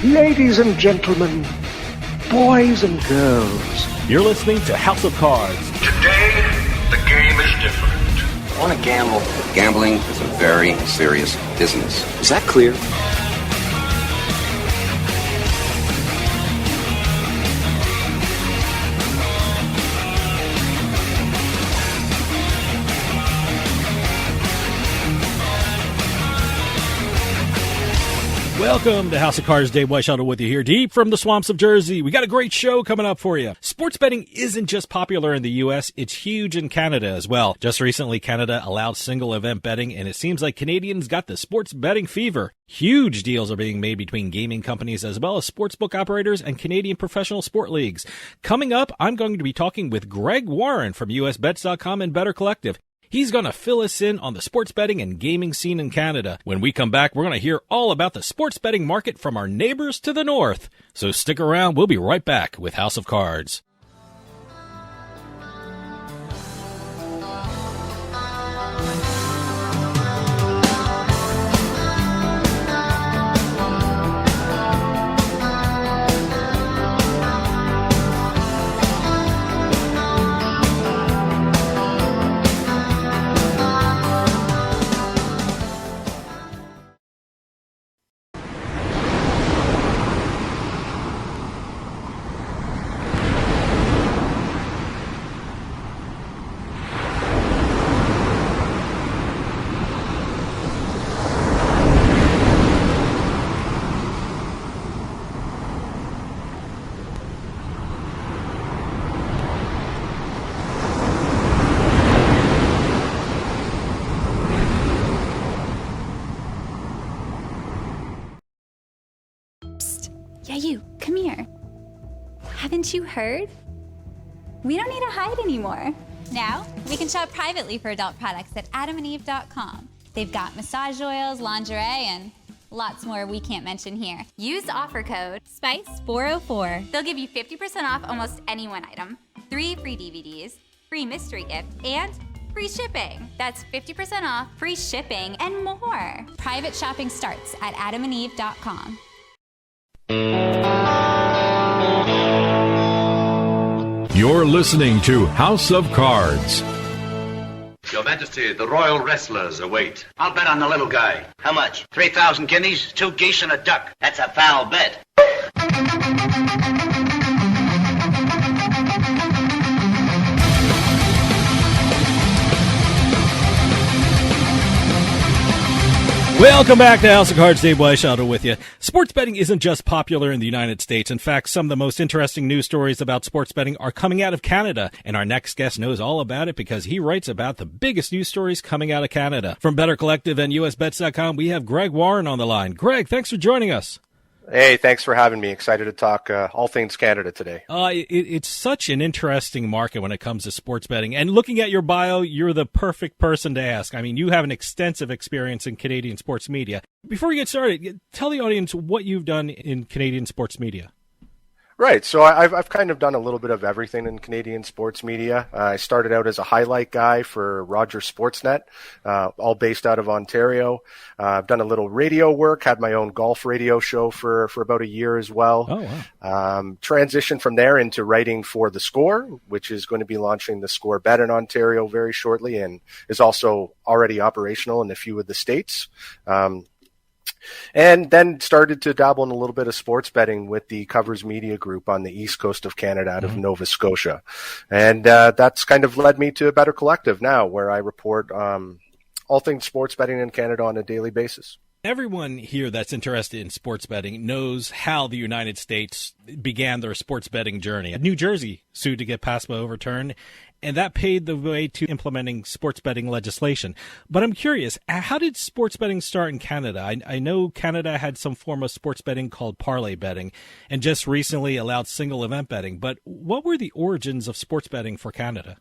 ladies and gentlemen, boys and girls. You're listening to House of Cards. Today, the game is different. I want to gamble. Gambling is a very serious business. Is that clear? Welcome to House of Cards. Dave Weishuttle with you here, deep from the swamps of Jersey. We got a great show coming up for you. Sports betting isn't just popular in the U.S., it's huge in Canada as well. Just recently, Canada allowed single event betting, and it seems like Canadians got the sports betting fever. Huge deals are being made between gaming companies as well as sportsbook operators and Canadian professional sport leagues. Coming up, I'm going to be talking with Greg Warren from USBets.com and Better Collective. He's going to fill us in on the sports betting and gaming scene in Canada. When we come back, we're going to hear all about the sports betting market from our neighbors to the north. So stick around. We'll be right back with House of Cards. Yeah, you, come here. Haven't you heard? We don't need to hide anymore. Now, we can shop privately for adult products at adamandeve.com. They've got massage oils, lingerie, and lots more we can't mention here. Use offer code SPICE404. They'll give you 50% off almost any one item, 3 free DVDs, free mystery gift, and free shipping. That's 50% off, free shipping, and more. Private shopping starts at adamandeve.com. You're listening to House of Cards. Your Majesty, the royal wrestlers await. I'll bet on the little guy. How much? 3,000 guineas, 2 geese, and a duck. That's a foul bet. Welcome back to House of Cards. Dave Weishuttle with you. Sports betting isn't just popular in the United States. In fact, some of the most interesting news stories about sports betting are coming out of Canada. And our next guest knows all about it because he writes about the biggest news stories coming out of Canada. From Better Collective and USBets.com, we have Greg Warren on the line. Greg, thanks for joining us. Hey, thanks for having me. Excited to talk all things Canada today. It's such an interesting market when it comes to sports betting. And looking at your bio, you're the perfect person to ask. I mean, you have an extensive experience in Canadian sports media. Before we get started, tell the audience what you've done in Canadian sports media. Right. So I've kind of done a little bit of everything in Canadian sports media. I started out as a highlight guy for Rogers Sportsnet, all based out of Ontario. I've done a little radio work, had my own golf radio show for about a year as well. Oh, wow. Transitioned from there into writing for The Score, which is going to be launching The Score Bet in Ontario very shortly and is also already operational in a few of the states. And then started to dabble in a little bit of sports betting with the Covers Media Group on the east coast of Canada out of Nova Scotia. And that's kind of led me to a Better Collective now, where I report all things sports betting in Canada on a daily basis. Everyone here that's interested in sports betting knows how the United States began their sports betting journey. New Jersey sued to get PASPA overturned, and that paved the way to implementing sports betting legislation. But I'm curious, how did sports betting start in Canada? I know Canada had some form of sports betting called parlay betting and just recently allowed single event betting. But what were the origins of sports betting for Canada?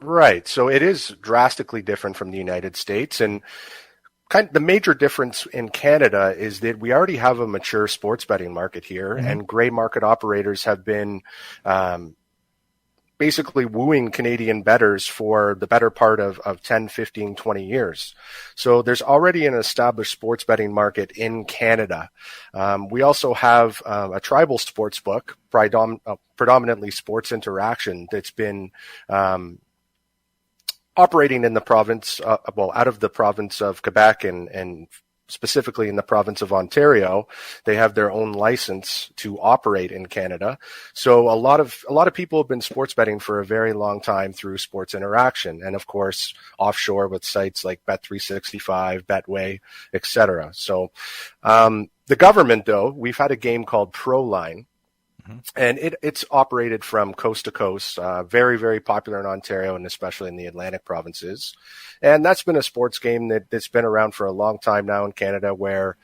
Right. So it is drastically different from the United States. And kind of the major difference in Canada is that we already have a mature sports betting market here, and gray market operators have been basically wooing Canadian bettors for the better part of 10, 15, 20 years. So there's already an established sports betting market in Canada. We also have a tribal sports book, predominantly Sports Interaction, that's been operating in the province, out of the province of Quebec and specifically in the province of Ontario. They have their own license to operate in Canada. So a lot of people have been sports betting for a very long time through Sports Interaction, and of course offshore with sites like Bet365, Betway, etc. So the government, though, we've had a game called ProLine. And it's operated from coast to coast, very, very popular in Ontario and especially in the Atlantic provinces. And that's been a sports game that's been around for a long time now in Canada, where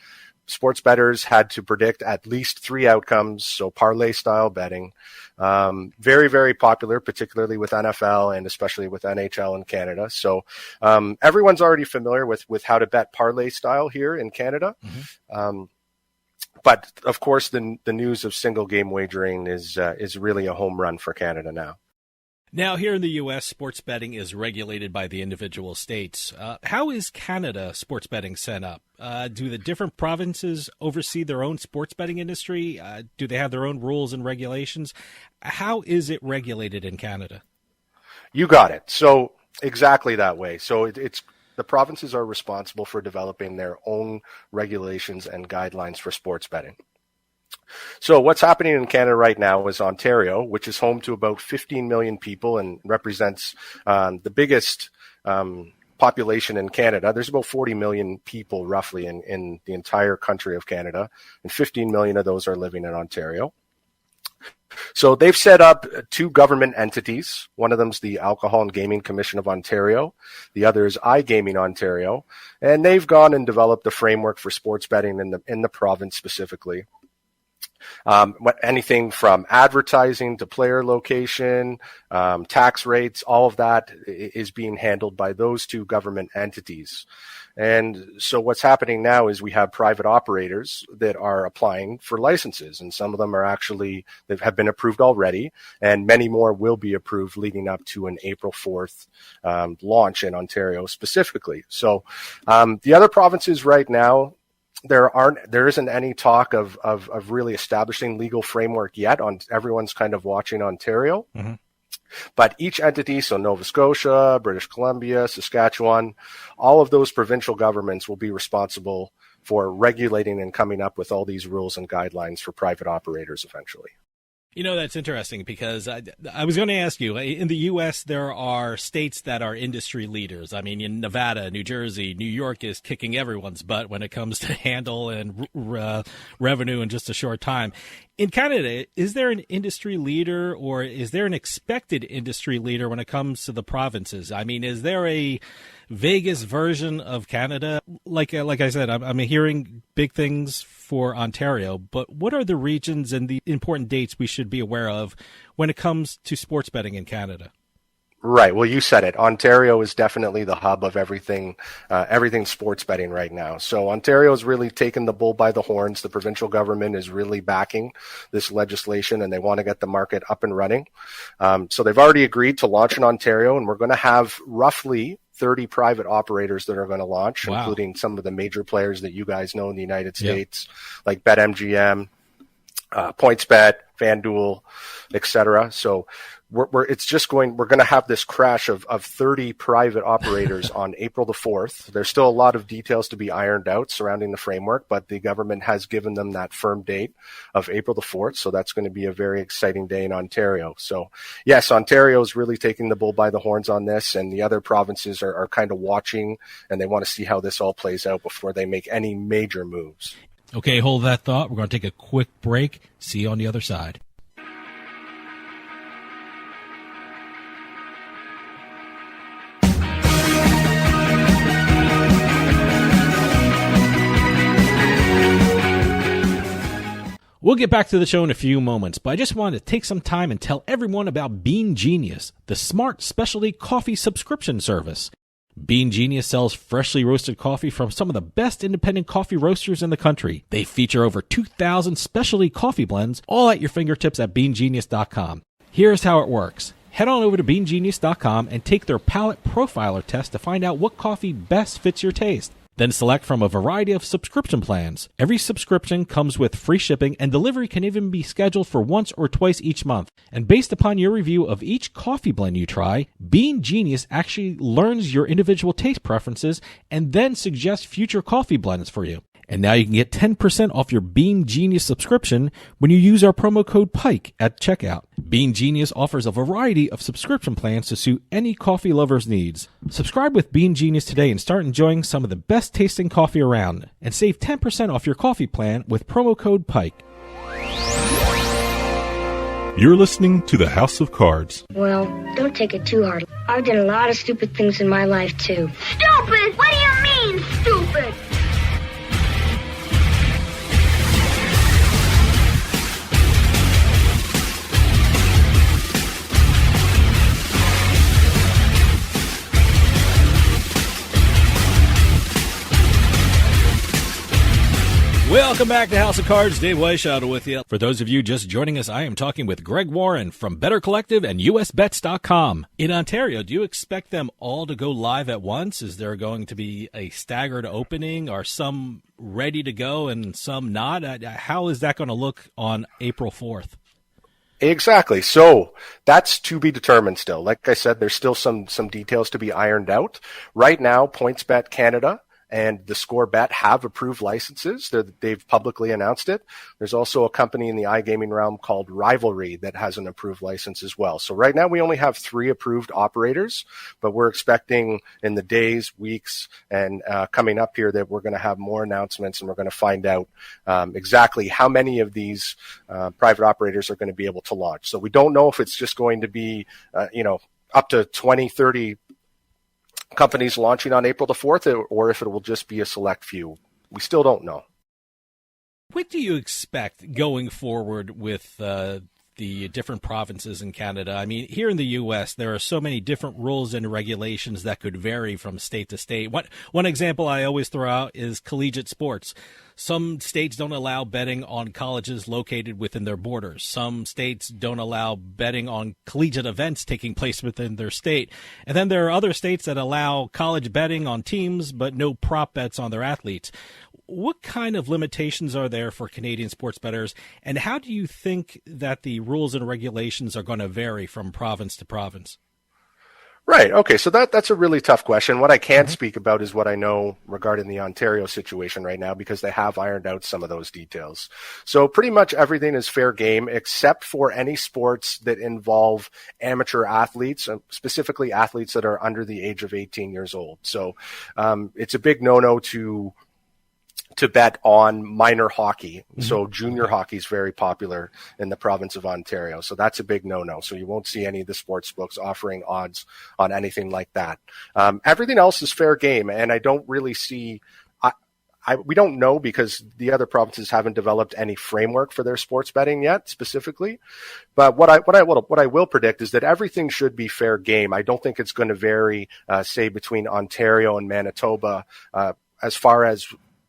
sports bettors had to predict at least 3 outcomes, so parlay style betting. Very, very popular, particularly with NFL and especially with NHL in Canada. So everyone's already familiar with how to bet parlay style here in Canada. But of course, the news of single game wagering is really a home run for Canada now. Now, here in the U.S., sports betting is regulated by the individual states. How is Canada sports betting set up? Do the different provinces oversee their own sports betting industry? Do they have their own rules and regulations? How is it regulated in Canada? You got it. So exactly that way. So it's the provinces are responsible for developing their own regulations and guidelines for sports betting. So what's happening in Canada right now is Ontario, which is home to about 15 million people and represents the biggest population in Canada. There's about 40 million people roughly in the entire country of Canada, and 15 million of those are living in Ontario. So they've set up 2 government entities. One of them's the Alcohol and Gaming Commission of Ontario. The other is iGaming Ontario. And they've gone and developed a framework for sports betting in the province specifically. Anything from advertising to player location, tax rates, all of that is being handled by those 2 government entities. And so what's happening now is we have private operators that are applying for licenses, and some of them they have been approved already, and many more will be approved leading up to an April 4th launch in Ontario specifically. So the other provinces right now, there isn't any talk of really establishing legal framework yet. Everyone's kind of watching Ontario. Mm-hmm. But each entity, so Nova Scotia, British Columbia, Saskatchewan, all of those provincial governments will be responsible for regulating and coming up with all these rules and guidelines for private operators eventually. You know, that's interesting because I was going to ask you, in the U.S., there are states that are industry leaders. I mean, in Nevada, New Jersey, New York is kicking everyone's butt when it comes to handle and revenue in just a short time. In Canada, is there an industry leader or is there an expected industry leader when it comes to the provinces? I mean, is there a Vegas version of Canada? Like I said, I'm hearing big things for Ontario, but what are the regions and the important dates we should be aware of when it comes to sports betting in Canada? Right. Well, you said it. Ontario is definitely the hub of everything sports betting right now. So Ontario is really taking the bull by the horns. The provincial government is really backing this legislation, and they want to get the market up and running. So they've already agreed to launch in Ontario, and we're going to have roughly 30 private operators that are going to launch, wow, including some of the major players that you guys know in the United States, like BetMGM, PointsBet, FanDuel, etc. So we're going to have this crash of 30 private operators on April the 4th. There's still a lot of details to be ironed out surrounding the framework, but the government has given them that firm date of April the 4th. So that's going to be a very exciting day in Ontario. So yes, Ontario is really taking the bull by the horns on this, and the other provinces are kind of watching, and they want to see how this all plays out before they make any major moves. Okay, hold that thought. We're going to take a quick break. See you on the other side. We'll get back to the show in a few moments, but I just wanted to take some time and tell everyone about Bean Genius, the smart specialty coffee subscription service. Bean Genius sells freshly roasted coffee from some of the best independent coffee roasters in the country. They feature over 2,000 specialty coffee blends, all at your fingertips at beangenius.com. Here's how it works. Head on over to BeanGenius.com and take their palate profiler test to find out what coffee best fits your taste. Then select from a variety of subscription plans. Every subscription comes with free shipping, and delivery can even be scheduled for once or twice each month. And based upon your review of each coffee blend you try, Bean Genius actually learns your individual taste preferences and then suggests future coffee blends for you. And now you can get 10% off your Bean Genius subscription when you use our promo code PIKE at checkout. Bean Genius offers a variety of subscription plans to suit any coffee lover's needs. Subscribe with Bean Genius today and start enjoying some of the best tasting coffee around. And save 10% off your coffee plan with promo code PIKE. You're listening to the House of Cards. Well, don't take it too hard. I've done a lot of stupid things in my life, too. Stupid? What do you mean, stupid? Welcome back to House of Cards. Dave Weishaupt with you. For those of you just joining us, I am talking with Greg Warren from Better Collective and USBets.com. In Ontario, do you expect them all to go live at once? Is there going to be a staggered opening? Are some ready to go and some not? How is that going to look on April 4th? Exactly. So that's to be determined still. Like I said, there's still some details to be ironed out. Right now, PointsBet Canada and the Score Bet have approved licenses. They've publicly announced it. There's also a company in the iGaming realm called Rivalry that has an approved license as well. So right now we only have 3 approved operators, but we're expecting in the days, weeks, and coming up here that we're going to have more announcements, and we're going to find out exactly how many of these private operators are going to be able to launch. So we don't know if it's just going to be, up to 20, 30 companies launching on April the 4th, or if it will just be a select few. We still don't know. What do you expect going forward with the different provinces in Canada? I mean, here in the U.S., there are so many different rules and regulations that could vary from state to state. One example I always throw out is collegiate sports. Some states don't allow betting on colleges located within their borders. Some states don't allow betting on collegiate events taking place within their state. And then there are other states that allow college betting on teams, but no prop bets on their athletes. What kind of limitations are there for Canadian sports bettors, and how do you think that the rules and regulations are going to vary from province to province? Right. Okay. So that's a really tough question. What I can't speak about is what I know regarding the Ontario situation right now, because they have ironed out some of those details. So pretty much everything is fair game except for any sports that involve amateur athletes, specifically athletes that are under the age of 18 years old. So it's a big no-no to bet on minor hockey. So junior hockey is very popular in the province of Ontario. So that's a big no-no. So you won't see any of the sports books offering odds on anything like that. Everything else is fair game. And I don't really see, we don't know because the other provinces haven't developed any framework for their sports betting yet specifically. But what I will predict is that everything should be fair game. I don't think it's going to vary, say between Ontario and Manitoba, as far as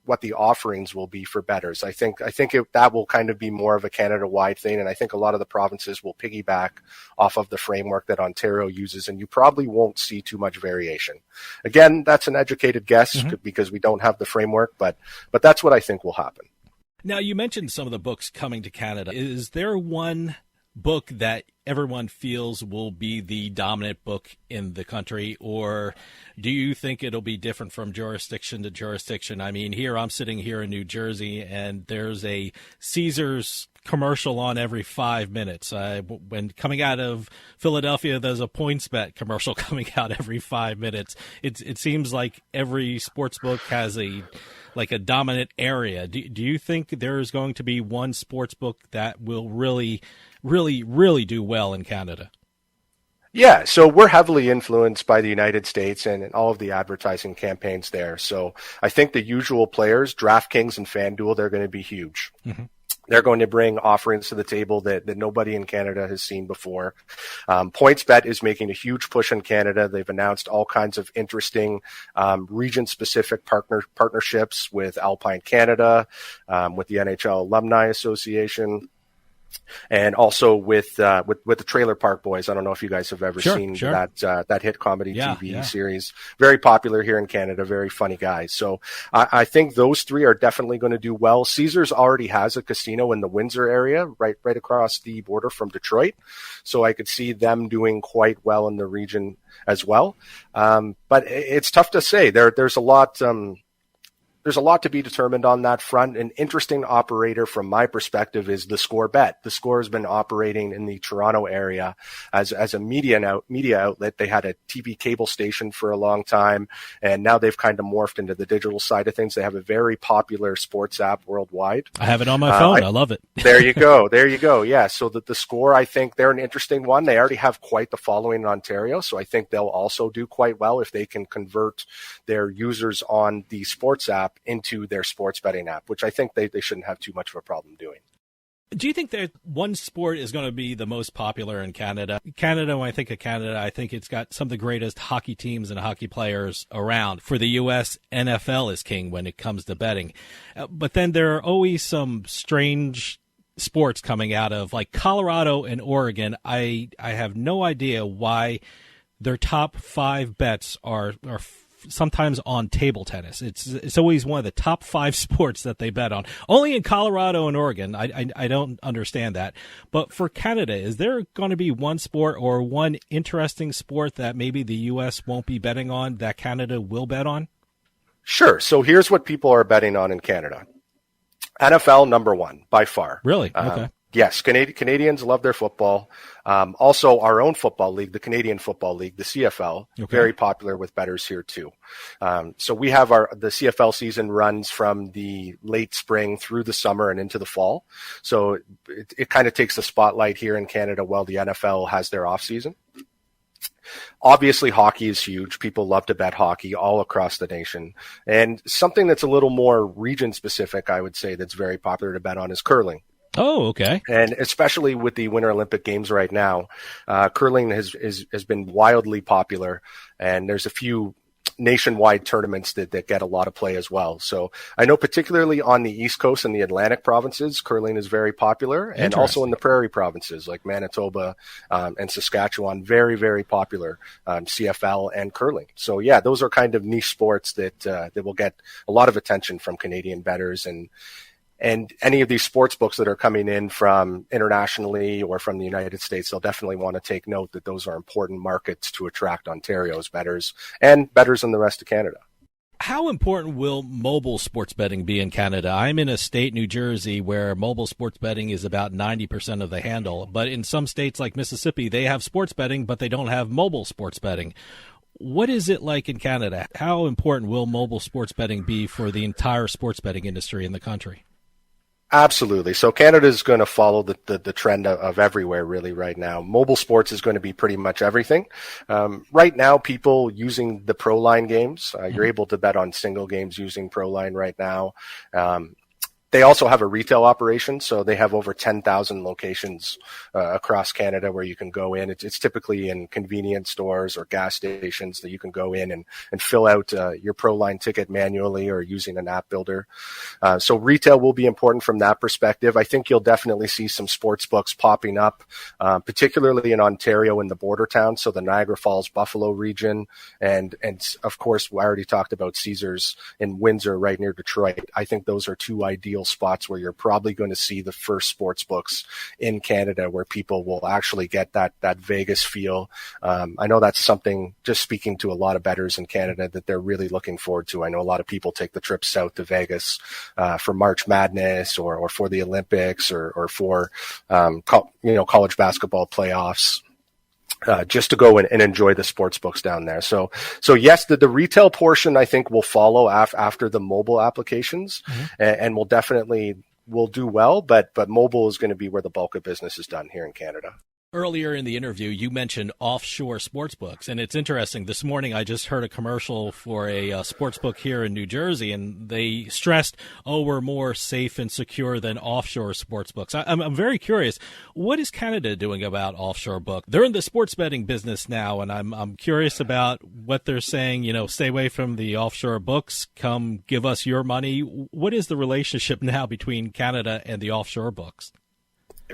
what the offerings will be for bettors. I think that will kind of be more of a Canada-wide thing, and I think a lot of the provinces will piggyback off of the framework that Ontario uses, and you probably won't see too much variation. Again, that's an educated guess because we don't have the framework, but that's what I think will happen. Now, you mentioned some of the books coming to Canada. Is there one book that everyone feels will be the dominant book in the country, or do you think it'll be different from jurisdiction to jurisdiction? I mean, I'm sitting here in New Jersey, and there's a Caesars commercial on every 5 minutes. When coming out of Philadelphia, there's a PointsBet commercial coming out every 5 minutes. It seems like every sports book has a dominant area. Do you think there's going to be one sports book that will really do well in Canada? Yeah, so we're heavily influenced by the United States and all of the advertising campaigns there. So I think the usual players, DraftKings and FanDuel, they're going to be huge. They're going to bring offerings to the table that nobody in Canada has seen before. PointsBet is making a huge push in Canada. They've announced all kinds of interesting region-specific partnerships with Alpine Canada, with the NHL Alumni Association. And also with the Trailer Park Boys. I don't know if you guys have ever seen that hit comedy TV series. Very popular here in Canada. Very funny guys. So I think those three are definitely going to do well. Caesars already has a casino in the Windsor area, right across the border from Detroit. So I could see them doing quite well in the region as well. But it's tough to say. There's a lot. There's a lot to be determined on that front. An interesting operator from my perspective is The Score Bet. The Score has been operating in the Toronto area as a media outlet. They had a TV cable station for a long time, and now they've kind of morphed into the digital side of things. They have a very popular sports app worldwide. I have it on my phone. I love it. There you go. Yeah. So the Score, I think they're an interesting one. They already have quite the following in Ontario. So I think they'll also do quite well if they can convert their users on the sports app into their sports betting app, which I think they shouldn't have too much of a problem doing. Do you think that one sport is going to be the most popular in Canada? When I think of Canada, I think it's got some of the greatest hockey teams and hockey players around. For the U.S., NFL is king when it comes to betting. But then there are always some strange sports coming out of, like Colorado and Oregon. I have no idea why their top 5 bets are sometimes on table tennis. It's always one of the top 5 sports that they bet on. Only in Colorado and Oregon. I don't understand that. But for Canada, is there going to be one sport or one interesting sport that maybe the U.S. won't be betting on that Canada will bet on? Sure. So here's what people are betting on in Canada. NFL number 1 by far. Really? Okay. Yes, Canadians love their football. Also, our own football league, the Canadian Football League, the CFL, very popular with bettors here too. So we have the CFL season runs from the late spring through the summer and into the fall. So it kind of takes the spotlight here in Canada while the NFL has their off season. Obviously, hockey is huge. People love to bet hockey all across the nation. And something that's a little more region specific, I would say, that's very popular to bet on is curling. Oh, okay. And especially with the Winter Olympic Games right now, curling has been wildly popular, and there's a few nationwide tournaments that get a lot of play as well. So I know particularly on the East Coast and the Atlantic provinces, curling is very popular, and also in the prairie provinces like Manitoba and Saskatchewan, very, very popular CFL and curling. So yeah, those are kind of niche sports that will get a lot of attention from Canadian bettors, and any of these sports books that are coming in from internationally or from the United States, they'll definitely want to take note that those are important markets to attract Ontario's bettors and bettors in the rest of Canada. How important will mobile sports betting be in Canada? I'm in a state, New Jersey, where mobile sports betting is about 90% of the handle. But in some states like Mississippi, they have sports betting, but they don't have mobile sports betting. What is it like in Canada? How important will mobile sports betting be for the entire sports betting industry in the country? Absolutely. So Canada is going to follow the trend of everywhere really right now. Mobile sports is going to be pretty much everything. Right now, people using the ProLine games, you're able to bet on single games using ProLine right now. They also have a retail operation, so they have over 10,000 locations across Canada where you can go in. It's typically in convenience stores or gas stations that you can go in and fill out your ProLine ticket manually or using an app builder. So retail will be important from that perspective. I think you'll definitely see some sports books popping up, particularly in Ontario in the border towns, so the Niagara Falls, Buffalo region, and of course, we already talked about Caesars in Windsor right near Detroit. I think those are two ideal spots where you're probably going to see the first sports books in Canada where people will actually get that Vegas feel. I know that's something, just speaking to a lot of bettors in Canada, that they're really looking forward to. I know a lot of people take the trip south to Vegas for March Madness or for the Olympics or for college basketball playoffs. Just to go and enjoy the sports books down there. So yes, the retail portion I think will follow after the mobile applications, and will do well, but mobile is going to be where the bulk of business is done here in Canada. Earlier in the interview, you mentioned offshore sportsbooks, and it's interesting. This morning, I just heard a commercial for a sportsbook here in New Jersey, and they stressed, we're more safe and secure than offshore sportsbooks. I'm very curious, what is Canada doing about offshore book? They're in the sports betting business now, and I'm curious about what they're saying, stay away from the offshore books, come give us your money. What is the relationship now between Canada and the offshore books?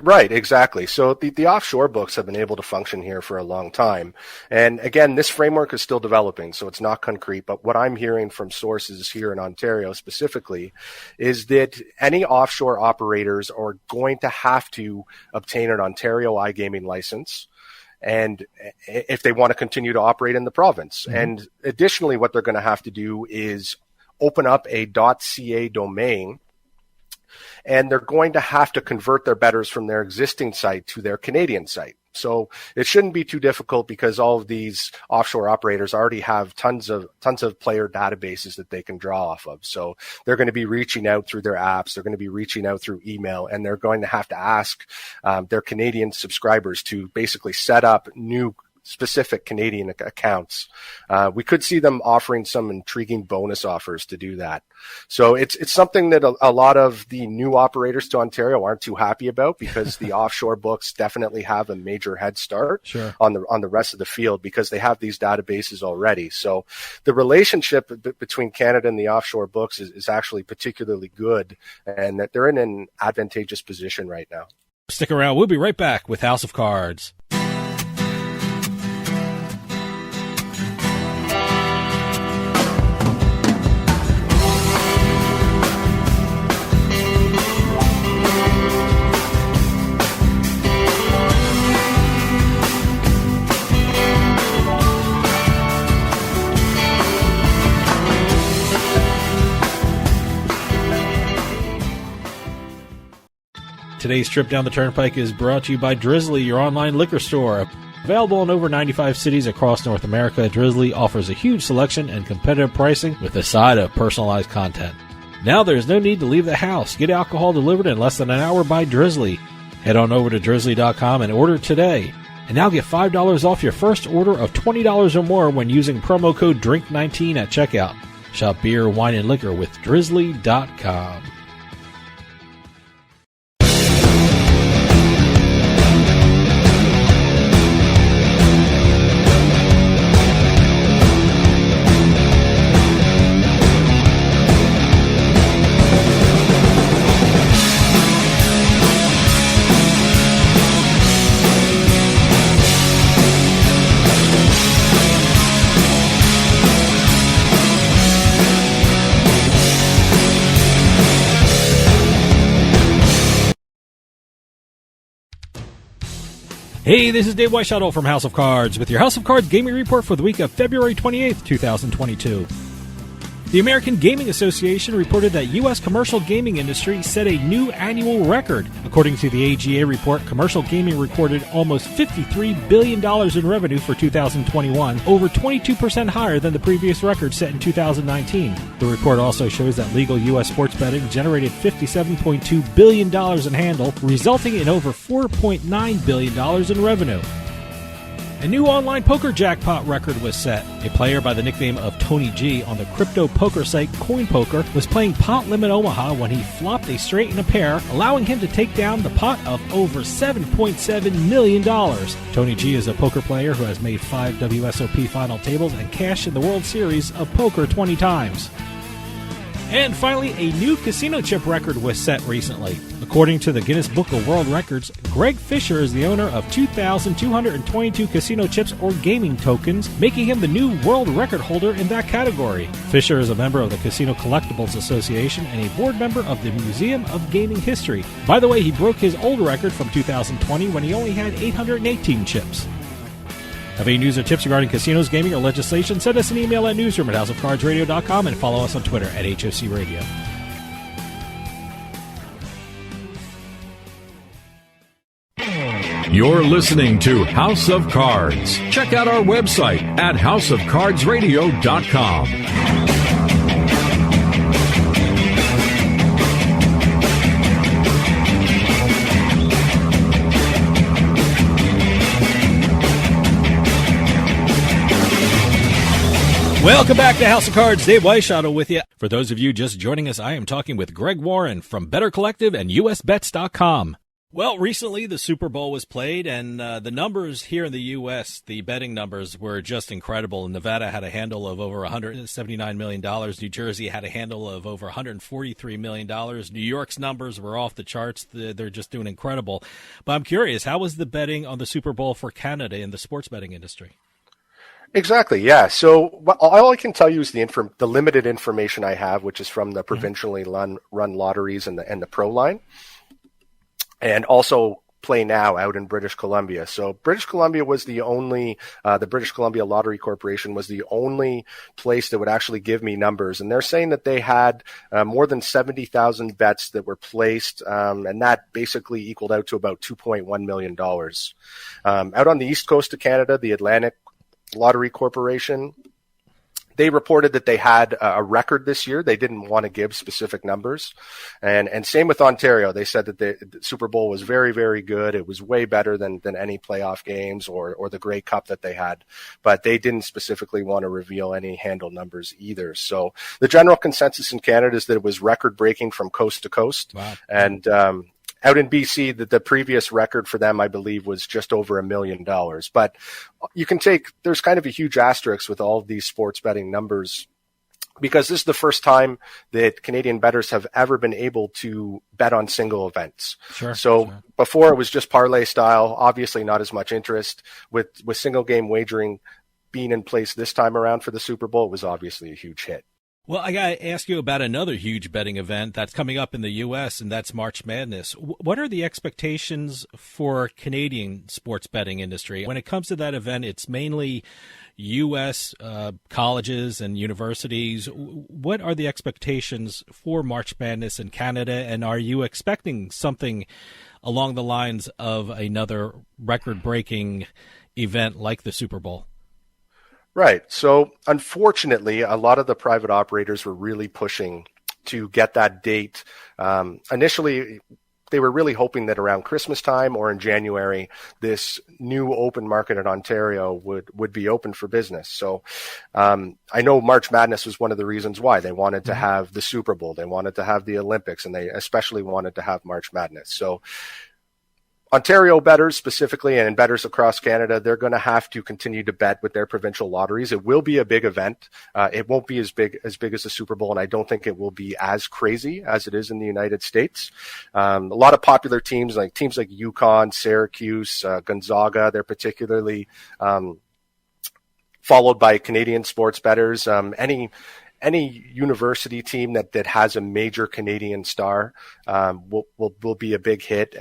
Right, exactly. So the offshore books have been able to function here for a long time. And again, this framework is still developing, so it's not concrete. But what I'm hearing from sources here in Ontario specifically is that any offshore operators are going to have to obtain an Ontario iGaming license, and if they want to continue to operate in the province. Mm-hmm. And additionally, what they're going to have to do is open up a .ca domain, and they're going to have to convert their bettors from their existing site to their Canadian site. So it shouldn't be too difficult because all of these offshore operators already have tons of player databases that they can draw off of. So they're going to be reaching out through their apps. They're going to be reaching out through email, and they're going to have to ask their Canadian subscribers to basically set up new specific Canadian accounts. We could see them offering some intriguing bonus offers to do that. So it's something that a lot of the new operators to Ontario aren't too happy about, because the offshore books definitely have a major head start on the rest of the field because they have these databases already. So the relationship between Canada and the offshore books is actually particularly good, and that they're in an advantageous position right now. Stick around. We'll be right back with House of Cards. Today's trip down the turnpike is brought to you by Drizzly, your online liquor store. Available in over 95 cities across North America, Drizzly offers a huge selection and competitive pricing with a side of personalized content. Now there's no need to leave the house. Get alcohol delivered in less than an hour by Drizzly. Head on over to drizzly.com and order today. And now get $5 off your first order of $20 or more when using promo code DRINK19 at checkout. Shop beer, wine, and liquor with drizzly.com. Hey, this is Dave Weishuttle from House of Cards with your House of Cards gaming report for the week of February 28th, 2022. The American Gaming Association reported that U.S. commercial gaming industry set a new annual record. According to the AGA report, commercial gaming recorded almost $53 billion in revenue for 2021, over 22% higher than the previous record set in 2019. The report also shows that legal U.S. sports betting generated $57.2 billion in handle, resulting in over $4.9 billion in revenue. A new online poker jackpot record was set. A player by the nickname of Tony G on the crypto poker site CoinPoker was playing Pot Limit Omaha when he flopped a straight and a pair, allowing him to take down the pot of over $7.7 million. Tony G is a poker player who has made 5 WSOP final tables and cashed in the World Series of Poker 20 times. And finally, a new casino chip record was set recently. According to the Guinness Book of World Records, Greg Fisher is the owner of 2,222 casino chips or gaming tokens, making him the new world record holder in that category. Fisher is a member of the Casino Collectibles Association and a board member of the Museum of Gaming History. By the way, he broke his old record from 2020 when he only had 818 chips. Have any news or tips regarding casinos, gaming, or legislation? Send us an email at newsroom@houseofcardsradio.com and follow us on Twitter at HOC Radio. You're listening to House of Cards. Check out our website at houseofcardsradio.com. Welcome back to House of Cards. Dave Weishuttle with you. For those of you just joining us, I am talking with Greg Warren from Better Collective and USBets.com. Well, recently the Super Bowl was played, and the numbers here in the U.S., the betting numbers were just incredible. Nevada had a handle of over $179 million. New Jersey had a handle of over $143 million. New York's numbers were off the charts. They're just doing incredible. But I'm curious, how was the betting on the Super Bowl for Canada in the sports betting industry? Exactly, yeah. So all I can tell you is the limited information I have, which is from the provincially run lotteries and the Pro Line. And also Play Now out in British Columbia. So British Columbia was the only, the British Columbia Lottery Corporation was the only place that would actually give me numbers. And they're saying that they had more than 70,000 bets that were placed, and that basically equaled out to about $2.1 million. Out on the east coast of Canada, the Atlantic Lottery Corporation, they reported that they had a record this year. They didn't want to give specific numbers. And same with Ontario. They said that the Super Bowl was very, very good. It was way better than any playoff games or the Grey Cup that they had. But they didn't specifically want to reveal any handle numbers either. So the general consensus in Canada is that it was record-breaking from coast to coast. Wow. And out in BC, the previous record for them, I believe, was just over $1 million. But you can there's kind of a huge asterisk with all of these sports betting numbers, because this is the first time that Canadian bettors have ever been able to bet on single events. Sure. Before it was just parlay style, obviously not as much interest. With single game wagering being in place this time around for the Super Bowl, it was obviously a huge hit. Well, I got to ask you about another huge betting event that's coming up in the U.S., and that's March Madness. What are the expectations for Canadian sports betting industry? When it comes to that event, it's mainly U.S. colleges and universities. What are the expectations for March Madness in Canada, and are you expecting something along the lines of another record-breaking event like the Super Bowl? Right. So unfortunately, a lot of the private operators were really pushing to get that date. Initially, they were really hoping that around Christmas time or in January, this new open market in Ontario would be open for business. So I know March Madness was one of the reasons why they wanted to have the Super Bowl. They wanted to have the Olympics, and they especially wanted to have March Madness. So Ontario bettors specifically, and bettors across Canada, they're going to have to continue to bet with their provincial lotteries. It will be a big event. It won't be as big as the Super Bowl, and I don't think it will be as crazy as it is in the United States. A lot of popular teams like UConn, Syracuse, Gonzaga, they're particularly followed by Canadian sports bettors. Any university team that has a major Canadian star will be a big hit.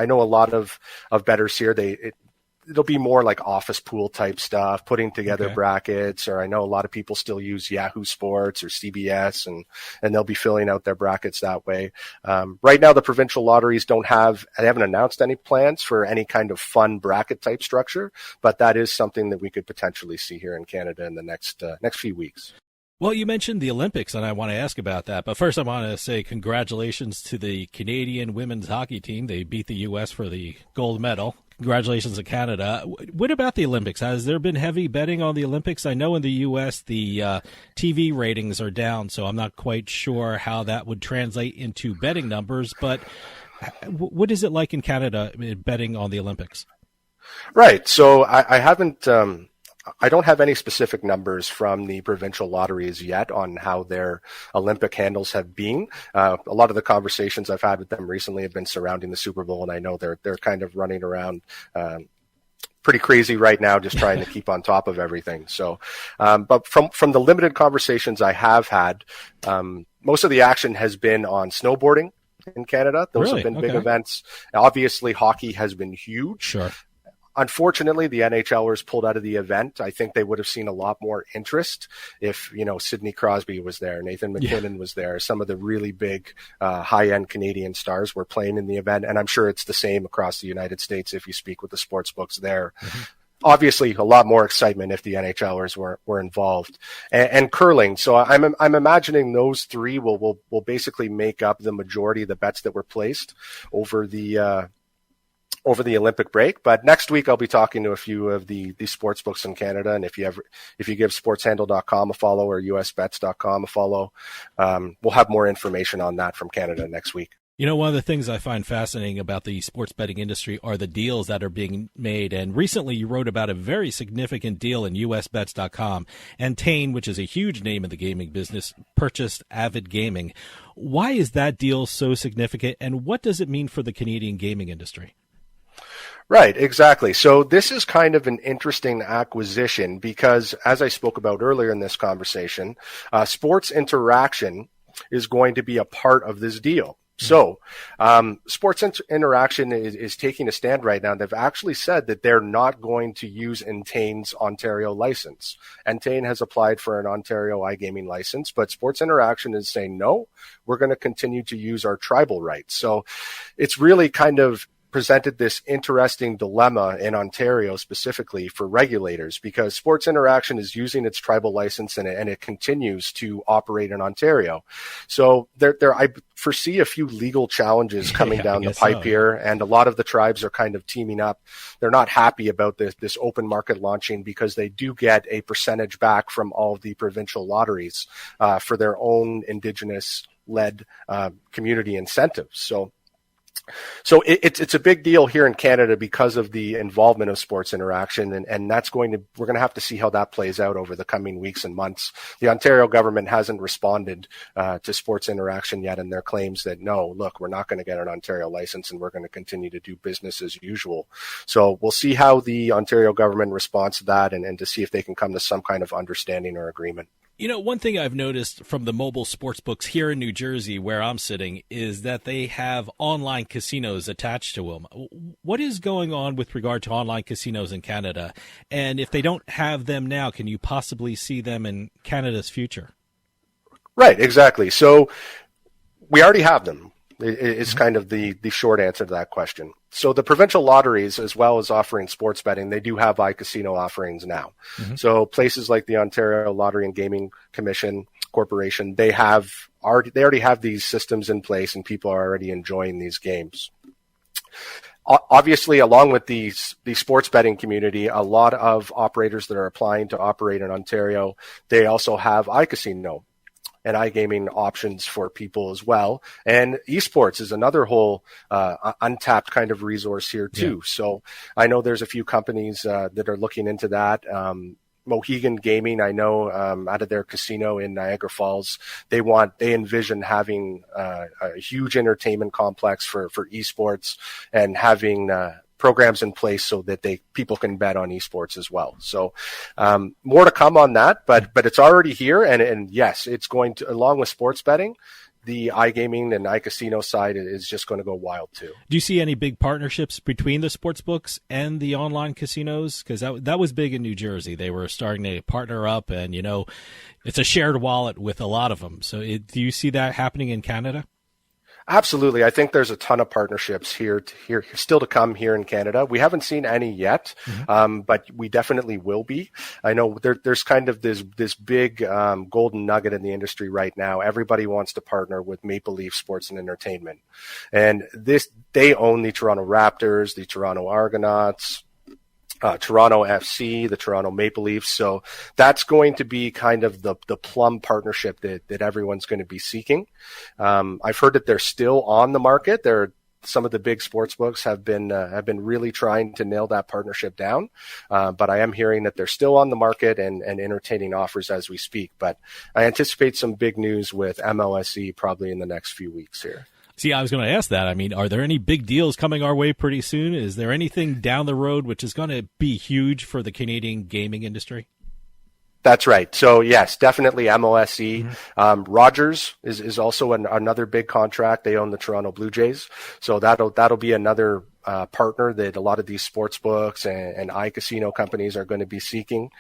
I know a lot of bettors here, it'll be more like office pool type stuff, putting together brackets, or I know a lot of people still use Yahoo Sports or CBS, and they'll be filling out their brackets that way. Right now, the provincial lotteries they haven't announced any plans for any kind of fun bracket type structure, but that is something that we could potentially see here in Canada in the next few weeks. Well, you mentioned the Olympics, and I want to ask about that. But first, I want to say congratulations to the Canadian women's hockey team. They beat the U.S. for the gold medal. Congratulations to Canada. What about the Olympics? Has there been heavy betting on the Olympics? I know in the U.S. the TV ratings are down, so I'm not quite sure how that would translate into betting numbers. But what is it like in Canada betting on the Olympics? Right. So I haven't... I don't have any specific numbers from the provincial lotteries yet on how their Olympic handles have been. A lot of the conversations I've had with them recently have been surrounding the Super Bowl, and I know they're kind of running around pretty crazy right now, just trying to keep on top of everything. So, but from the limited conversations I have had, most of the action has been on snowboarding in Canada. Those have been big events. Obviously, hockey has been huge. Sure. Unfortunately, the NHLers pulled out of the event. I think they would have seen a lot more interest if, Sidney Crosby was there, Nathan McKinnon was there. Some of the really big, high-end Canadian stars were playing in the event, and I'm sure it's the same across the United States if you speak with the sports books there. Mm-hmm. Obviously, a lot more excitement if the NHLers were involved, and curling. So I'm imagining those three will basically make up the majority of the bets that were placed over the Olympic break. But next week I'll be talking to a few of the sports books in Canada, and if you give sportshandle.com a follow or usbets.com a follow, we'll have more information on that from Canada next week. You know, one of the things I find fascinating about the sports betting industry are the deals that are being made. And recently you wrote about a very significant deal in USBets.com. Entain, which is a huge name in the gaming business, purchased Avid Gaming. Why is that deal so significant, and what does it mean for the Canadian gaming industry? Right, exactly. So this is kind of an interesting acquisition because, as I spoke about earlier in this conversation, Sports Interaction is going to be a part of this deal. So Sports Interaction is taking a stand right now. They've actually said that they're not going to use Entain's Ontario license. Entain has applied for an Ontario iGaming license, but Sports Interaction is saying, no, we're going to continue to use our tribal rights. So it's really kind of presented this interesting dilemma in Ontario specifically for regulators because Sports Interaction is using its tribal license and it continues to operate in Ontario. So I foresee a few legal challenges coming down the pipe here, and a lot of the tribes are kind of teaming up. They're not happy about this open market launching because they do get a percentage back from all of the provincial lotteries for their own Indigenous-led community incentives. So it's a big deal here in Canada because of the involvement of Sports Interaction, and we're going to have to see how that plays out over the coming weeks and months. The Ontario government hasn't responded to Sports Interaction yet in their claims that, no, look, we're not going to get an Ontario license and we're going to continue to do business as usual. So we'll see how the Ontario government responds to that and to see if they can come to some kind of understanding or agreement. You know, one thing I've noticed from the mobile sports books here in New Jersey, where I'm sitting, is that they have online casinos attached to them. What is going on with regard to online casinos in Canada? And if they don't have them now, can you possibly see them in Canada's future? Right, exactly. So we already have them. It's kind of the short answer to that question. So the provincial lotteries, as well as offering sports betting, they do have iCasino offerings now. Mm-hmm. So places like the Ontario Lottery and Gaming Commission Corporation, they already have these systems in place, and people are already enjoying these games. Obviously, along with the sports betting community, a lot of operators that are applying to operate in Ontario, they also have iCasino and iGaming options for people as well. And esports is another whole untapped kind of resource here too. Yeah. So I know there's a few companies that are looking into that. Mohegan Gaming, I know out of their casino in Niagara Falls, they envision having a huge entertainment complex for esports and having programs in place so that people can bet on esports as well. So more to come on that, but it's already here. And yes, it's going to, along with sports betting, the iGaming and iCasino side is just going to go wild too. Do you see any big partnerships between the sports books and the online casinos? Because that was big in New Jersey. They were starting to partner up, and, you know, it's a shared wallet with a lot of them. So do you see that happening in Canada? Absolutely. I think there's a ton of partnerships here still to come here in Canada. We haven't seen any yet, but we definitely will be. I know there's kind of this big golden nugget in the industry right now. Everybody wants to partner with Maple Leaf Sports and Entertainment. And they own the Toronto Raptors, the Toronto Argonauts, Toronto FC, the Toronto Maple Leafs. So that's going to be kind of the plum partnership that everyone's going to be seeking. I've heard that they're still on the market. Some of the big sports books have been really trying to nail that partnership down. But I am hearing that they're still on the market and entertaining offers as we speak. But I anticipate some big news with MLSE probably in the next few weeks here. See, I was going to ask that. I mean, are there any big deals coming our way pretty soon? Is there anything down the road which is going to be huge for the Canadian gaming industry? That's right. So yes, definitely MLSE. Rogers is also another big contract. They own the Toronto Blue Jays. So that'll be another partner that a lot of these sports books and iCasino companies are going to be seeking.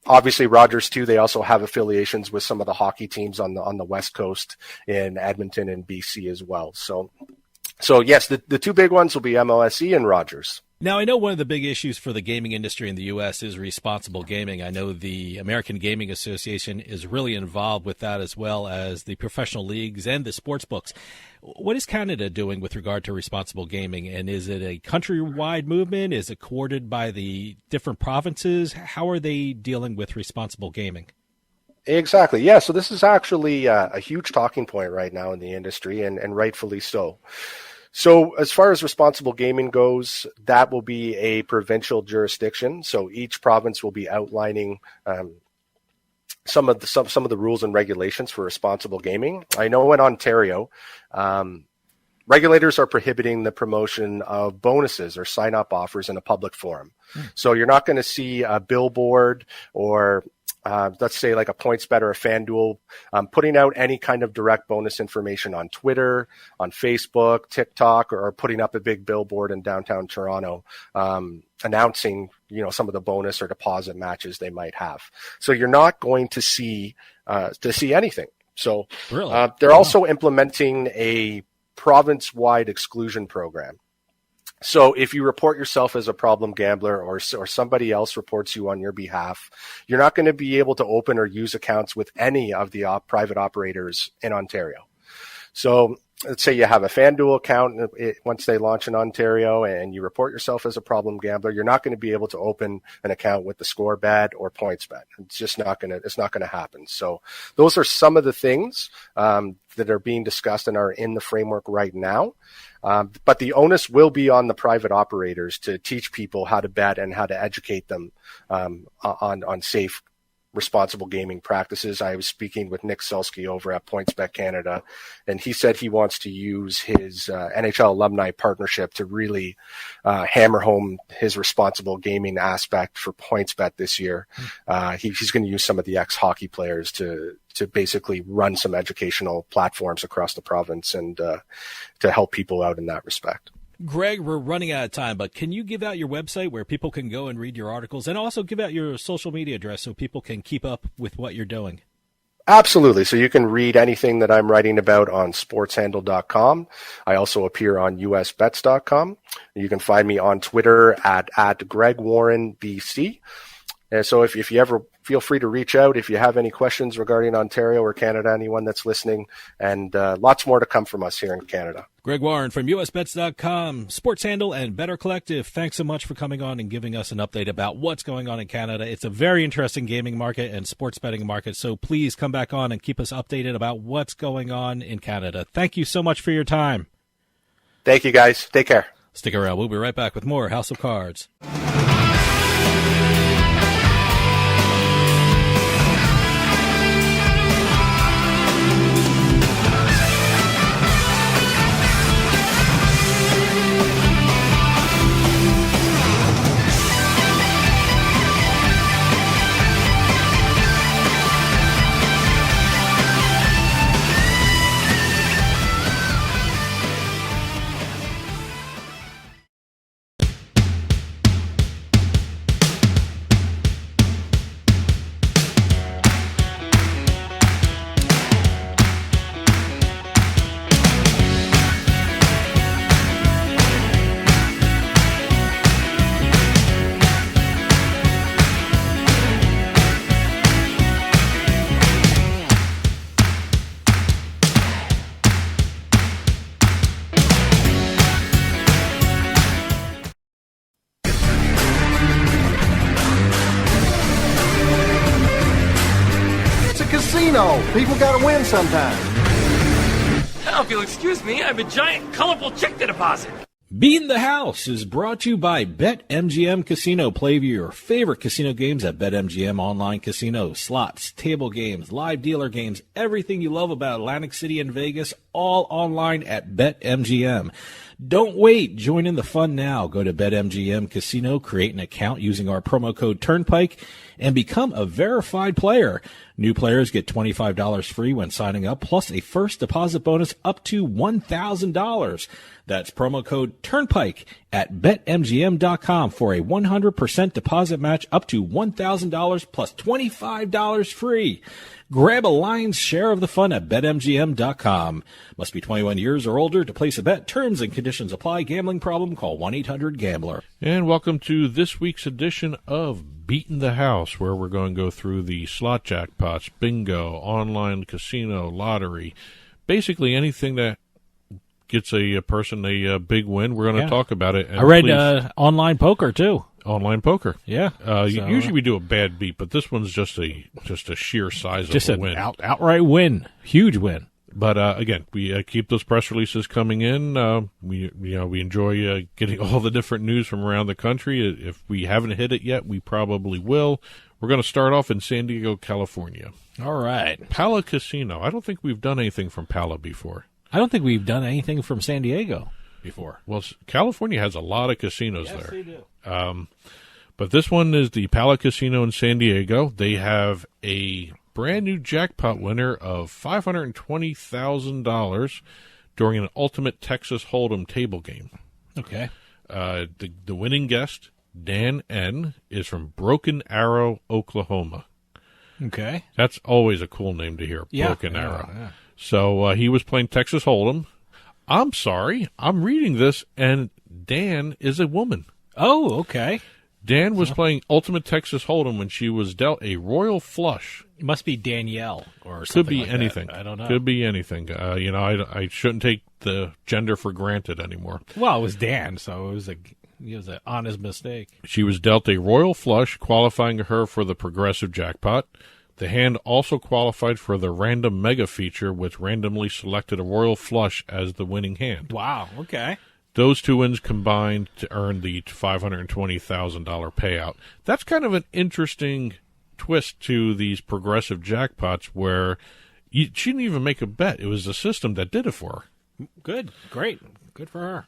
Obviously, Rogers too. They also have affiliations with some of the hockey teams on the West Coast in Edmonton and BC as well. So yes, the two big ones will be MLSE and Rogers. Now, I know one of the big issues for the gaming industry in the U.S. is responsible gaming. I know the American Gaming Association is really involved with that, as well as the professional leagues and the sports books. What is Canada doing with regard to responsible gaming? And is it a countrywide movement? Is it coordinated by the different provinces? How are they dealing with responsible gaming? Exactly. Yeah. So this is actually a huge talking point right now in the industry, and rightfully so. So as far as responsible gaming goes, that will be a provincial jurisdiction. So each province will be outlining some of the rules and regulations for responsible gaming. I know in Ontario, regulators are prohibiting the promotion of bonuses or sign-up offers in a public forum. So you're not going to see a billboard or let's say like a PointsBet or a FanDuel putting out any kind of direct bonus information on Twitter, on Facebook, TikTok, or putting up a big billboard in downtown Toronto announcing, some of the bonus or deposit matches they might have. So you're not going to see anything. So really? They're also implementing a province-wide exclusion program. So if you report yourself as a problem gambler or somebody else reports you on your behalf, you're not going to be able to open or use accounts with any of the private operators in Ontario. So let's say you have a FanDuel account once they launch in Ontario and you report yourself as a problem gambler, you're not going to be able to open an account with the ScoreBet or PointsBet. It's just not going to happen. So those are some of the things that are being discussed and are in the framework right now. But the onus will be on the private operators to teach people how to bet and how to educate them on safe, responsible gaming practices. I was speaking with Nick Sulsky over at PointsBet Canada, and he said he wants to use his NHL alumni partnership to really hammer home his responsible gaming aspect for PointsBet this year. He's going to use some of the ex-hockey players to basically run some educational platforms across the province and to help people out in that respect. Greg, we're running out of time, but can you give out your website where people can go and read your articles, and also give out your social media address so people can keep up with what you're doing? Absolutely. So you can read anything that I'm writing about on sportshandle.com. I also appear on usbets.com. You can find me on Twitter at GregWarrenBC. And so if you ever feel free to reach out if you have any questions regarding Ontario or Canada, anyone that's listening, and lots more to come from us here in Canada. Greg Warren from usbets.com, Sports Handle, and Better Collective. Thanks so much for coming on and giving us an update about what's going on in Canada. It's a very interesting gaming market and sports betting market, so please come back on and keep us updated about what's going on in Canada. Thank you so much for your time. Thank you, guys. Take care. Stick around. We'll be right back with more House of Cards. People gotta win sometime. Now, if you'll excuse me, I have a giant, colorful check to deposit. Beating the House is brought to you by BetMGM Casino. Play your favorite casino games at BetMGM Online Casino. Slots, table games, live dealer games, everything you love about Atlantic City and Vegas, all online at BetMGM. Don't wait. Join in the fun now. Go to BetMGM Casino, create an account using our promo code Turnpike, and become a verified player. New players get $25 free when signing up, plus a first deposit bonus up to $1,000. That's promo code Turnpike at BetMGM.com for a 100% deposit match up to $1,000 plus $25 free. Grab a lion's share of the fun at BetMGM.com. Must be 21 years or older to place a bet. Terms and conditions apply. Gambling problem? Call 1-800-GAMBLER. And welcome to this week's edition of Beating the House, where we're going to go through the slot jackpots, bingo, online casino, lottery, basically anything that gets a person a big win. We're going to talk about it. And I read online poker, too. Online poker. Yeah. Usually we do a bad beat, but this one's just a sheer size just of a win. Outright win. Huge win. But again, we keep those press releases coming in. We enjoy getting all the different news from around the country. If we haven't hit it yet, we probably will. We're going to start off in San Diego, California. All right. Pala Casino. I don't think we've done anything from Pala before. I don't think we've done anything from San Diego before. Well, California has a lot of casinos there. Yes, they do. But this one is the Pala Casino in San Diego. They have a brand new jackpot winner of $520,000 during an Ultimate Texas Hold'em table game. Okay. The winning guest, Dan N., is from Broken Arrow, Oklahoma. Okay. That's always a cool name to hear, Broken Arrow. Yeah. So he was playing Texas Hold'em. I'm sorry, I'm reading this, and Dan is a woman. Oh, okay. Dan was playing Ultimate Texas Hold'em when she was dealt a royal flush. It must be Danielle or something. Could be like anything. That. I don't know. Could be anything. I shouldn't take the gender for granted anymore. Well, it was Dan, so it was an honest mistake. She was dealt a royal flush, qualifying her for the progressive jackpot. The hand also qualified for the random mega feature, which randomly selected a royal flush as the winning hand. Wow, okay. Those two wins combined to earn the $520,000 payout. That's kind of an interesting twist to these progressive jackpots where she didn't even make a bet. It was the system that did it for her. Good, great. Good for her.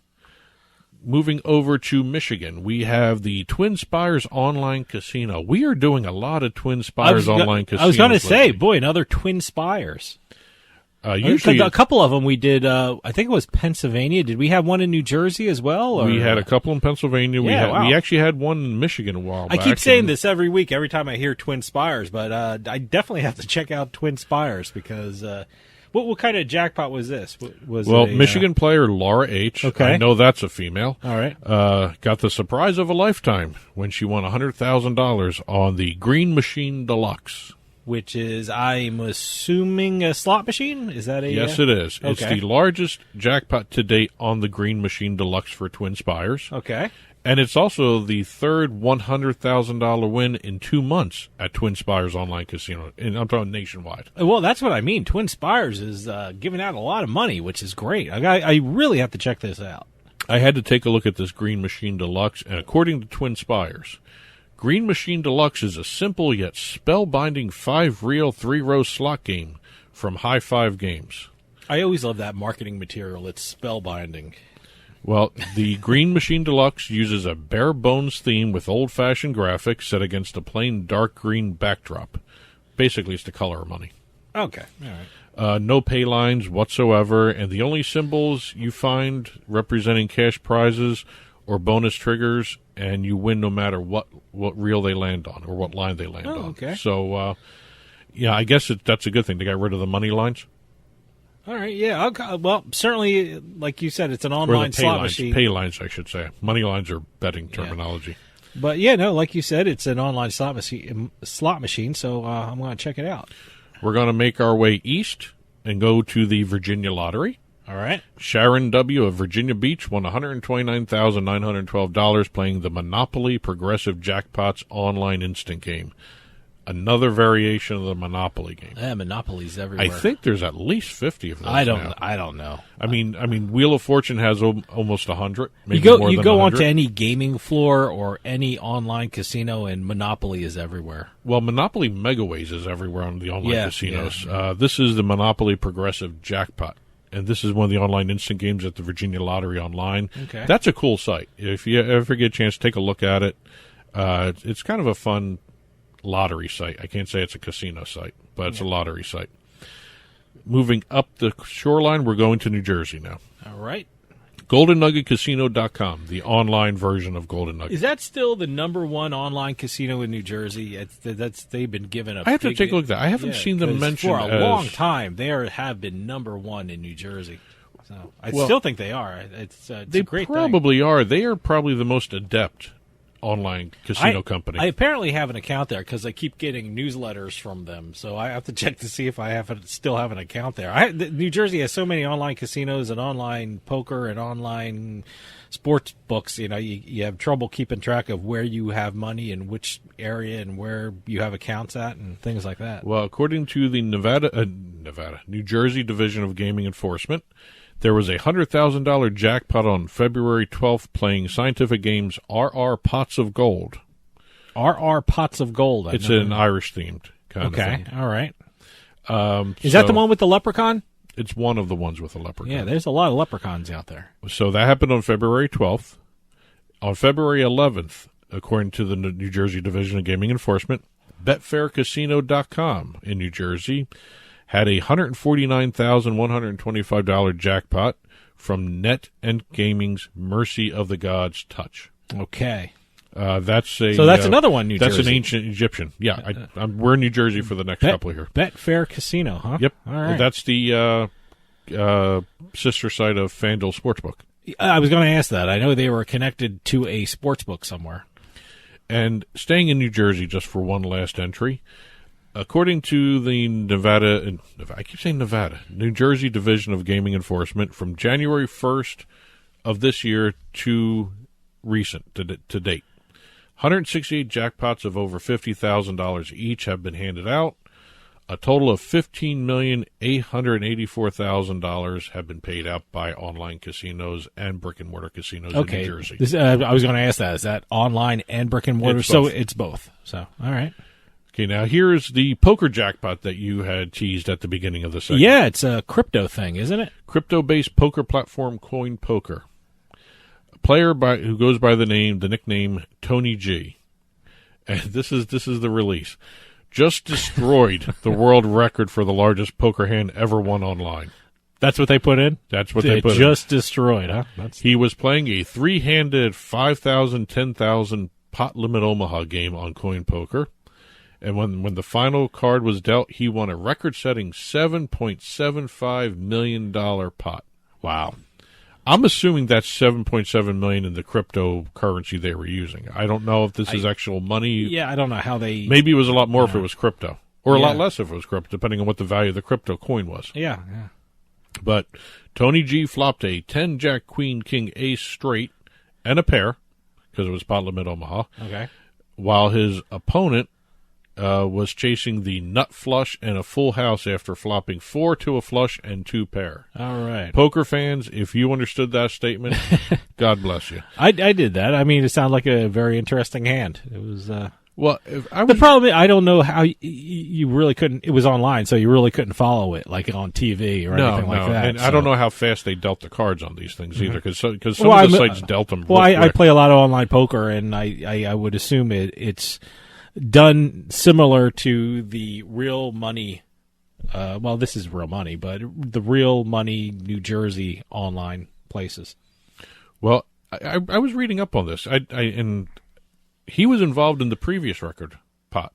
Moving over to Michigan, we have the Twin Spires Online Casino. We are doing a lot of Twin Spires Online Casinos. I was going to say, boy, another Twin Spires. Usually, a couple of them we did. I think it was Pennsylvania. Did we have one in New Jersey as well? Or? We had a couple in Pennsylvania. We actually had one in Michigan a while back. I keep saying this every week, every time I hear Twin Spires, but I definitely have to check out Twin Spires because what kind of jackpot was this? Michigan player Laura H. Okay. I know that's a female. All right. Got the surprise of a lifetime when she won $100,000 on the Green Machine Deluxe. Which is, I'm assuming, a slot machine? Is that a... Yes, it is. Okay. It's the largest jackpot to date on the Green Machine Deluxe for Twin Spires. Okay. And it's also the third $100,000 win in 2 months at Twin Spires Online Casino. And I'm talking nationwide. Well, that's what I mean. Twin Spires is giving out a lot of money, which is great. I really have to check this out. I had to take a look at this Green Machine Deluxe, and according to Twin Spires, Green Machine Deluxe is a simple yet spellbinding 5-reel, 3-row slot game from High Five Games. I always love that marketing material. It's spellbinding. Well, the Green Machine Deluxe uses a bare bones theme with old-fashioned graphics set against a plain dark green backdrop. Basically, it's the color of money. Okay, all right. No pay lines whatsoever, and the only symbols you find representing cash prizes or bonus triggers, and you win no matter what reel they land on or what line they land on. Okay. So, I guess that's a good thing. They got rid of the money lines. All right, yeah. Well, certainly, like you said, it's an online slot machine. Pay lines, I should say. Money lines are betting terminology. Yeah. But, yeah, no, like you said, it's an online slot machine, so I'm going to check it out. We're going to make our way east and go to the Virginia Lottery. All right. Sharon W. of Virginia Beach won $129,912 playing the Monopoly Progressive Jackpots online instant game. Another variation of the Monopoly game. Yeah, Monopoly's everywhere. I think there's at least 50 of those. I don't know. I mean, Wheel of Fortune has almost 100. Maybe You go onto any gaming floor or any online casino, and Monopoly is everywhere. Well, Monopoly Megaways is everywhere on the online casinos. Yeah. This is the Monopoly Progressive Jackpot. And this is one of the online instant games at the Virginia Lottery Online. Okay. That's a cool site. If you ever get a chance, take a look at it. It's kind of a fun lottery site. I can't say it's a casino site, but it's a lottery site. Moving up the shoreline, we're going to New Jersey now. All right. GoldenNuggetCasino.com, the online version of Golden Nugget. Is that still the number one online casino in New Jersey? They've been given a. I have to take a look at that. I haven't seen them mentioned for a long time. They have been number one in New Jersey. So I still think they are. It's a great probably are. They are probably the most adept online casino company. I apparently have an account there because I keep getting newsletters from them. So I have to check to see if I still have an account there. New Jersey has so many online casinos and online poker and online sports books, you have trouble keeping track of where you have money and which area and where you have accounts at and things like that. Well, according to the New Jersey Division of Gaming Enforcement, there was a $100,000 jackpot on February 12th playing Scientific Games RR Pots of Gold. RR Pots of Gold. It's an Irish-themed kind of thing. Okay, all right. Is that the one with the leprechaun? It's one of the ones with the leprechaun. Yeah, there's a lot of leprechauns out there. So that happened on February 12th. On February 11th, according to the New Jersey Division of Gaming Enforcement, BetfairCasino.com in New Jersey had a $149,125 jackpot from Net and Gaming's Mercy of the Gods Touch. Okay. That's another one, New Jersey. That's an ancient Egyptian. Yeah, we're in New Jersey for the next couple here. Betfair Casino, huh? Yep. All right. That's the sister site of FanDuel Sportsbook. I was going to ask that. I know they were connected to a sportsbook somewhere. And staying in New Jersey just for one last entry, according to the New Jersey Division of Gaming Enforcement, from January 1st of this year to recent, to date, 168 jackpots of over $50,000 each have been handed out. A total of $15,884,000 have been paid out by online casinos and brick-and-mortar casinos in New Jersey. I was going to ask that. Is that online and brick-and-mortar? It's both. So, all right. Okay, now here's the poker jackpot that you had teased at the beginning of the segment. Yeah, it's a crypto thing, isn't it? Crypto-based poker platform Coin Poker. A player who goes by the nickname Tony G. And this is the release. Just destroyed the world record for the largest poker hand ever won online. That's what they put in? That's what they put in. Just destroyed, huh? He was playing a three-handed 5,000, 10,000 pot limit Omaha game on Coin Poker. And when the final card was dealt, he won a record-setting $7.75 million pot. Wow. I'm assuming that's $7.7 million in the cryptocurrency they were using. I don't know if this is actual money. Yeah, I don't know how they... Maybe it was a lot more if it was crypto. Or a lot less if it was crypto, depending on what the value of the crypto coin was. Yeah. But Tony G flopped a 10 Jack Queen King Ace straight and a pair, because it was pot limit Omaha. Okay. While his opponent was chasing the nut flush and a full house after flopping 4 to a flush and 2 pair. All right. Poker fans, if you understood that statement, God bless you. I did that. I mean, it sounded like a very interesting hand. It was... Well, the problem is, I don't know how you really couldn't. It was online, so you really couldn't follow it like on TV or anything like that. And so. I don't know how fast they dealt the cards on these things either, because some of the sites dealt them. Well, I play a lot of online poker, and I would assume it's done similar to the real money. Well, this is real money, but the real money New Jersey online places. Well, I was reading up on this, and he was involved in the previous record pot.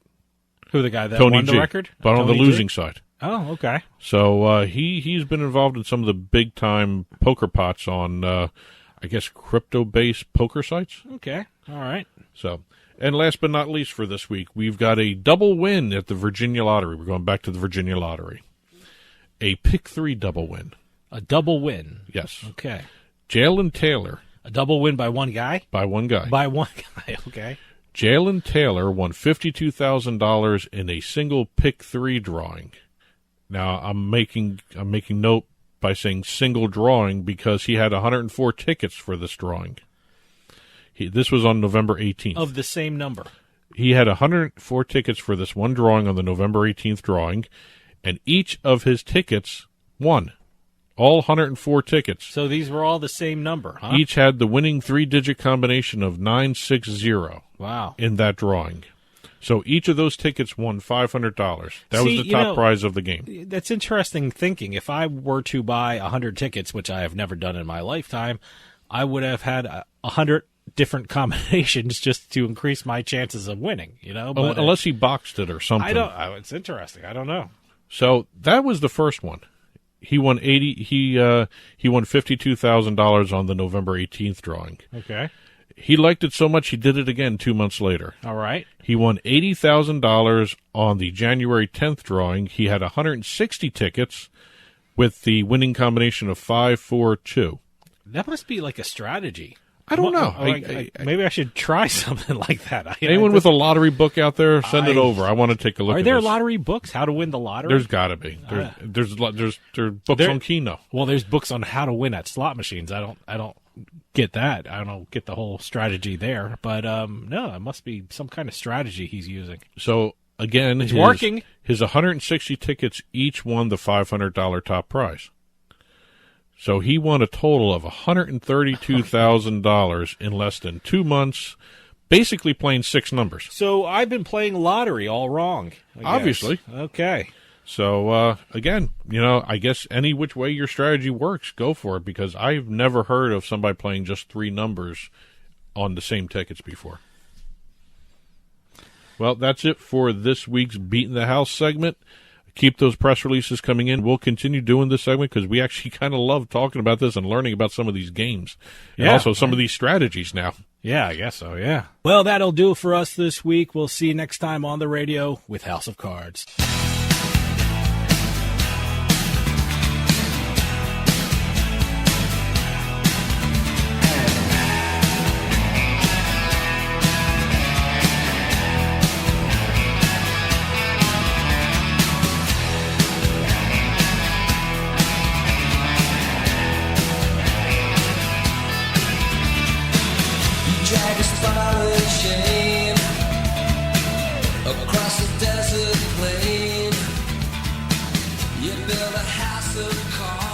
Who, the guy that Tony won the G, record? but on the losing side. Oh, okay. So he's been involved in some of the big time poker pots on, I guess, crypto based poker sites. Okay, all right. So, and last but not least for this week, we've got a double win at the Virginia Lottery. We're going back to the Virginia Lottery. A pick 3 double win. A double win. Yes. Okay. Jalen Taylor. A double win by one guy? By one guy. By one guy, okay. Jalen Taylor won $52,000 in a single pick 3 drawing. Now, I'm making note by saying single drawing because he had 104 tickets for this drawing. This was on November 18th. Of the same number. He had 104 tickets for this one drawing on the November 18th drawing, and each of his tickets won. All 104 tickets. So these were all the same number, huh? Each had the winning 3-digit combination of 960. Wow. In that drawing. So each of those tickets won $500. That was the top prize of the game. That's interesting thinking. If I were to buy 100 tickets, which I have never done in my lifetime, I would have had 100 different combinations just to increase my chances of winning, you know? But unless he boxed it or something. It's interesting. I don't know. So that was the first one. He won He won $52,000 on the November 18th drawing. Okay. He liked it so much he did it again 2 months later. All right. He won $80,000 on the January 10th drawing. He had 160 tickets with the winning combination of 5, 4, 2. That must be like a strategy. I don't know. Maybe I should try something like that. Anyone with a lottery book out there, send it over. I want to take a look at this. Are there lottery books? How to win the lottery? There's got to be. There's books on Keno. Well, there's books on how to win at slot machines. I don't get that. I don't get the whole strategy there. But no, it must be some kind of strategy he's using. So again, it's working. His 160 tickets each won the $500 top prize. So he won a total of $132,000 in less than 2 months, basically playing 6 numbers. So I've been playing lottery all wrong. Obviously. Okay. So, again, I guess any which way your strategy works, go for it, because I've never heard of somebody playing just 3 numbers on the same tickets before. Well, that's it for this week's Beating the House segment. Keep those press releases coming in. We'll continue doing this segment because we actually kind of love talking about this and learning about some of these games. And also some of these strategies now. Yeah, I guess so, yeah. Well, that'll do it for us this week. We'll see you next time on the radio with House of Cards. Drag us far with shame across the desert plain. You build a house of cards.